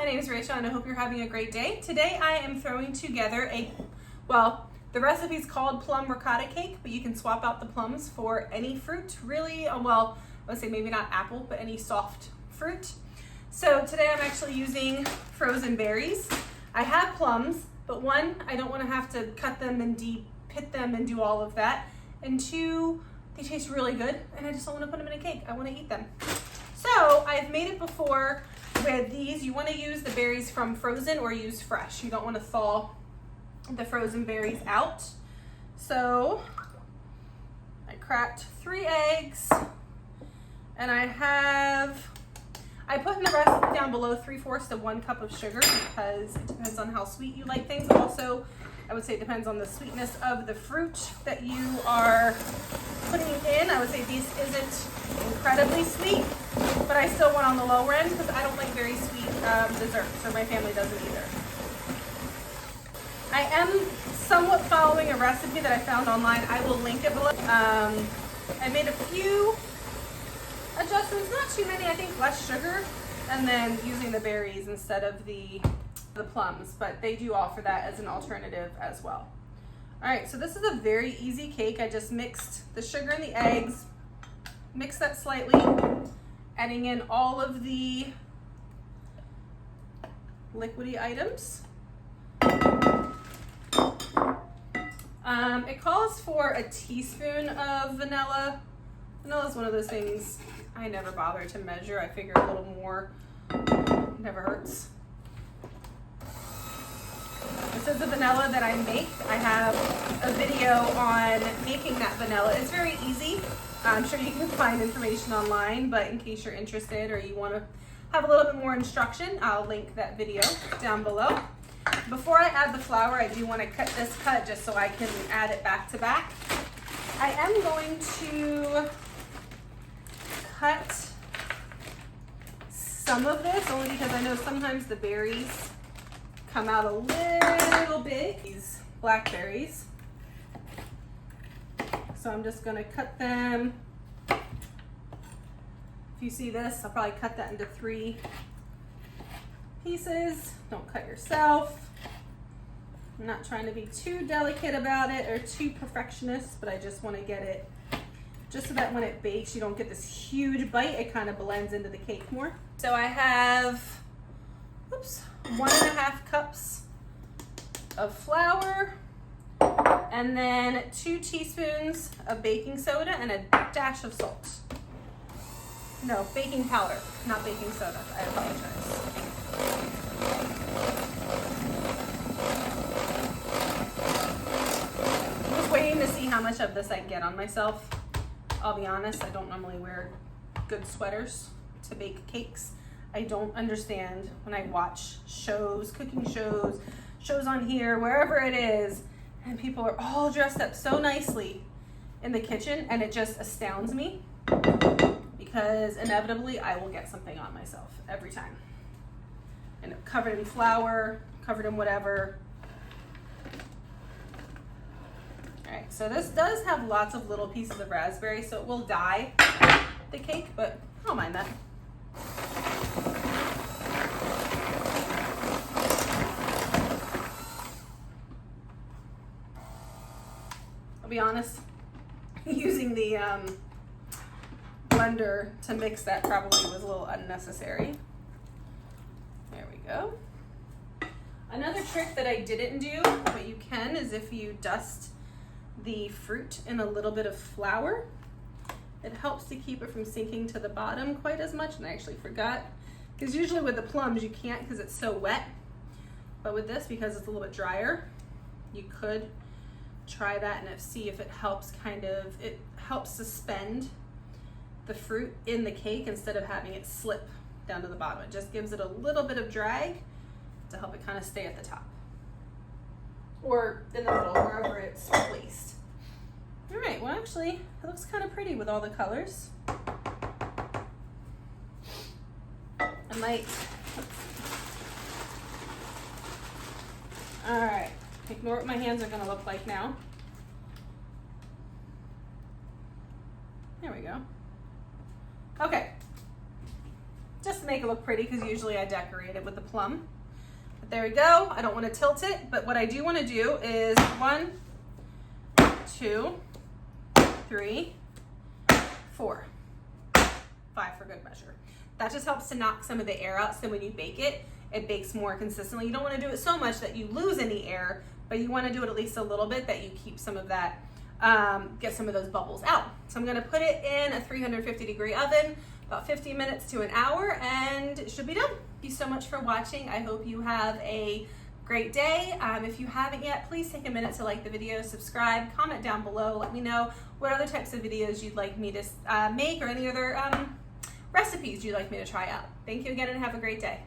name is Rachel and I hope you're having a great day. Today I am throwing together the recipe is called Plum Ricotta Cake, but you can swap out the plums for any fruit, really. I would say maybe not apple, but any soft fruit. So today I'm actually using frozen berries. I have plums, but one, I don't want to have to cut them and pit them and do all of that. And two, they taste really good and I just don't want to put them in a cake. I want to eat them. So I've made it before with these. You want to use the berries from frozen or use fresh. You don't want to thaw the frozen berries out. So I cracked 3 eggs and I put in the recipe down below 3/4 of 1 cup of sugar because it depends on how sweet you like things. Also, I would say it depends on the sweetness of the fruit that you are putting in. I would say this isn't incredibly sweet, but I still went on the lower end because I don't like very sweet desserts, or my family doesn't either. I am somewhat following a recipe that I found online. I will link it below. I made a few adjustments, not too many, I think less sugar, and then using the berries instead of the plums, but they do offer that as an alternative as well. All right, so this is a very easy cake. I just mixed the sugar and the eggs, mixed that slightly, adding in all of the liquidy items. It calls for a teaspoon of vanilla. Vanilla is one of those things I never bother to measure. I figure a little more never hurts. This is the vanilla that I make. I have a video on making that vanilla. It's very easy. I'm sure you can find information online, but in case you're interested or you want to have a little bit more instruction, I'll link that video down below. Before I add the flour, I do want to cut this cut just so I can add it back to back. I am going to cut some of this only because I know sometimes the berries come out a little big, these blackberries. So I'm just gonna cut them. If you see this, I'll probably cut that into 3 pieces. Don't cut yourself. I'm not trying to be too delicate about it or too perfectionist, but I just want to get it just so that when it bakes, you don't get this huge bite. It kind of blends into the cake more. So I have, 1.5 cups of flour, and then 2 teaspoons of baking soda and a dash of salt. No, baking powder, not baking soda. I apologize. I'm just waiting to see how much of this I can get on myself. I'll be honest, I don't normally wear good sweaters to bake cakes. I don't understand when I watch shows, cooking shows, shows on here, wherever it is, and people are all dressed up so nicely in the kitchen, and it just astounds me because inevitably I will get something on myself every time. And covered in flour, covered in whatever. All right, so this does have lots of little pieces of raspberry, so it will dye the cake, but I don't mind that. I'll be honest, using the blender to mix that probably was a little unnecessary. There we go. Another trick that I didn't do, but you can, is if you dust the fruit in a little bit of flour, it helps to keep it from sinking to the bottom quite as much. And I actually forgot, because usually with the plums you can't because it's so wet, but with this, because it's a little bit drier, you could try that and see if it helps it helps suspend the fruit in the cake instead of having it slip down to the bottom. It just gives it a little bit of drag to help it kind of stay at the top or in the middle, wherever it's placed. All right, well actually it looks kind of pretty with all the colors. I might, all right, ignore what my hands are gonna look like now. There we go. Okay, just to make make it look pretty because usually I decorate it with the plum. But there we go. I don't want to tilt it, but what I do want to do is 1, 2, 3, 4, 5 for good measure. That just helps to knock some of the air out, so when you bake it, it bakes more consistently. You don't want to do it so much that you lose any air, but you want to do it at least a little bit that you keep some of that, get some of those bubbles out. So I'm going to put it in a 350-degree oven, about 50 minutes to an hour, and it should be done. Thank you so much for watching. I hope you have a great day. If you haven't yet, please take a minute to like the video, subscribe, comment down below. Let me know what other types of videos you'd like me to make, or any other recipes you'd like me to try out. Thank you again and have a great day.